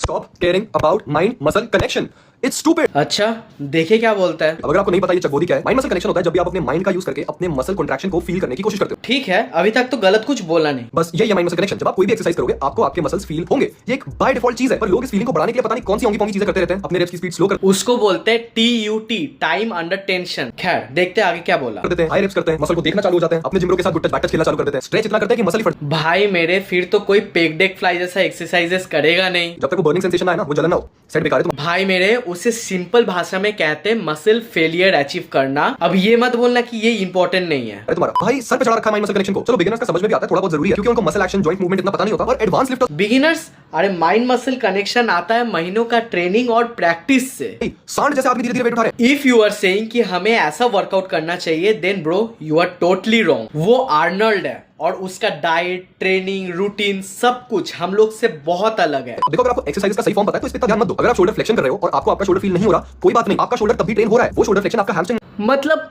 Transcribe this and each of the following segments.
Stop caring about mind muscle connection. It's stupid. अच्छा, देखे क्या बोलता है। अब अगर आपको नहीं पता ये चकबोदी क्या है, माइंड मसल कनेक्शन होता है जब भी आप अपने माइंड का यूज करके अपने मसल कॉन्ट्रैक्शन को फील करने की कोशिश करते हो। ठीक है, अभी तक तो गलत कुछ बोला नहीं। बस यही है माइंड मसल कनेक्शन। जब आप कोई भी एक्सरसाइज करोगे आपको आपके मसल्स फील होंगे। ये एक बाय डिफॉल्ट चीज है, पर लोग इस फीलिंग को बढ़ाने के लिए पता नहीं कौन सी होंगी चीजें करते रहते हैं। अपने रेप्स की स्पीड स्लो कर उसको बोलते हैं TUT, टाइम अंडर टेंशन। खैर, देखते हैं आगे क्या बोला। देते हैं, हाई रेप्स करते हैं, मसल को देखना चालू हो जाते हैं, अपने जिम के साथ गुड टच बैक टच खेलना चालू कर देते हैं, स्ट्रेच इतना करते हैं कि मसल ही फट। भाई मेरे, फिर तो कोई पेक डेक फ्लाई जैसा एक्सरसाइजेस करेगा नहीं। जब तक वो बर्निंग सेंसेशन आए ना, वो जलन ना हो, सेट बेकार है। तुम भाई मेरे, उसे सिंपल भाषा में कहते हैं मसल फेलियर अचीव करना। अब ये मत बोलना कि ये इंपॉर्टेंट नहीं है। अरे तुम्हारा भाई सर पे चढ़ा रखा है माइंड मसल कनेक्शन को। चलो बिगिनर्स का समझ में भी आता है, थोड़ा बहुत जरूरी है, क्योंकि उनको मसल एक्शन जॉइंट मूवमेंट इतना पता नहीं होता। और एडवांस लिफ्ट बिगिनर्स, अरे माइंड मसल कनेक्शन आता है महीनों का ट्रेनिंग और प्रैक्टिस से। सांड जैसे आदमी धीरे धीरे वेट उठा रहे हैं। इफ यू आर सेइंग कि हमें ऐसा वर्कआउट करना चाहिए, then bro you are totally wrong. वो आर्नल्ड है और उसका डाइट, ट्रेनिंग, रूटीन सब कुछ हम लोग से बहुत अलग है। देखो, अगर आपको एक्सरसाइज का सही फॉर्म पता है तो इस पे इतना ध्यान मत दो। अगर आप शोल्डर फ्लेक्शन कर रहे हो और आपको आपका शोल्डर फील नहीं हो रहा, कोई बात नहीं, आपका शोल्डर तब भी ट्रेन हो रहा है। वो शोल्डर फ्लेक्शन आपका हैमस्ट्रिंग मतलब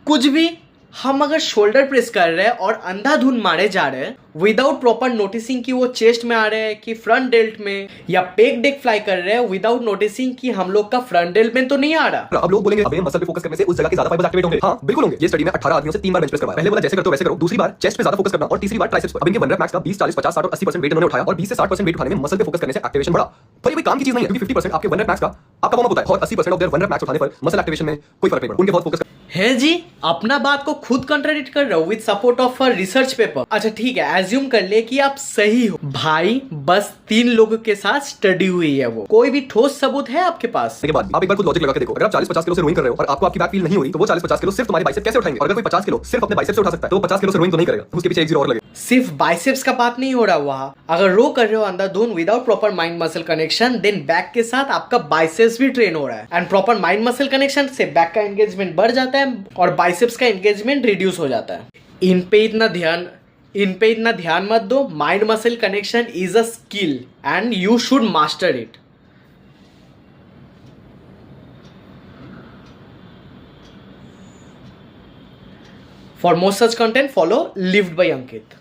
कुछ भी। हम अगर शोल्डर प्रेस कर रहे हैं और अंधाधुन मारे जा रहे हैं विदाउट प्रॉपर नोटिसिंग कि वो चेस्ट में आ रहे हैं कि फ्रंट डेल्ट में, या पेक डेक फ्लाई कर रहे हैं विदाउट नोटिसिंग कि हम लोग का फ्रंट डेल्ट में तो नहीं आ रहा। अब लोग बोलेंगे अबे मसल पे फोकस करने से उस जगह के ज्यादा फाइबर्स एक्टिवेट होंगे। हाँ बिल्कुल होंगे। ये स्टडी में 18 आदमियों से 3 बार बेंच प्रेस करवाया। पहले बोला जैसे करते हो वैसे करो, दूसरी बार चेस्ट पे ज्यादा फोकस करना और तीसरी बार ट्राइसेप्स पर। अब इनके 1 रेप मैक्स का 20, 40, 50, 60 और 80% वेट उन्होंने उठाया और 20 से 60% वेट उठाने में मसल पे फोकस करने से एक्टिवेशन बढ़ा। पर ये कोई काम की चीज नहीं है, क्योंकि 50% आपके 1 रेप मैक्स का आपका वार्म अप होता है और 80% ऑफ देयर 1 रेप मैक्स उठाने पर मसल एक्टिवेशन में कोई फर्क नहीं पड़ता। उनके बहुत फोकस है जी, अपना बात को खुद कंट्राडिक्ट कर रहे हो with support of a research paper. अच्छा ठीक है, एज्यूम कर ले कि आप सही हो। भाई बस 3 लोगों के साथ स्टडी हुई है, वो कोई भी ठोस सबूत है आपके पास? के बाद आप एक बार खुद लॉजिक लगा के देखो। अगर आप 40-50 किलो से रोइंग कर रहे हो और आपको आपकी बैक फील नहीं हो रही, तो वो 40-50 किलो सिर्फ तुम्हारे बाइसेप कैसे उठाएंगे? और अगर कोई 50 किलो सिर्फ अपने बाइसेप से उठा सकता है तो 50 किलो से रोइंग तो नहीं करेगा, उसके पीछे एक जीरो और लगे। सिर्फ बाइसेप्स का बात नहीं हो रहा वहां। अगर रो कर रहे हो अंधाधुन without proper mind muscle connection, then back के साथ आपका बाइसेप्स भी ट्रेन हो रहा है। And proper mind muscle connection से बैक का एंगेजमेंट बढ़ जाता है और बाइसेप्स का एंगेजमेंट रिड्यूस हो जाता है। इन पे इतना ध्यान मत दो। Mind muscle connection is a skill and you should master it. For more such content, follow Lived by Ankit.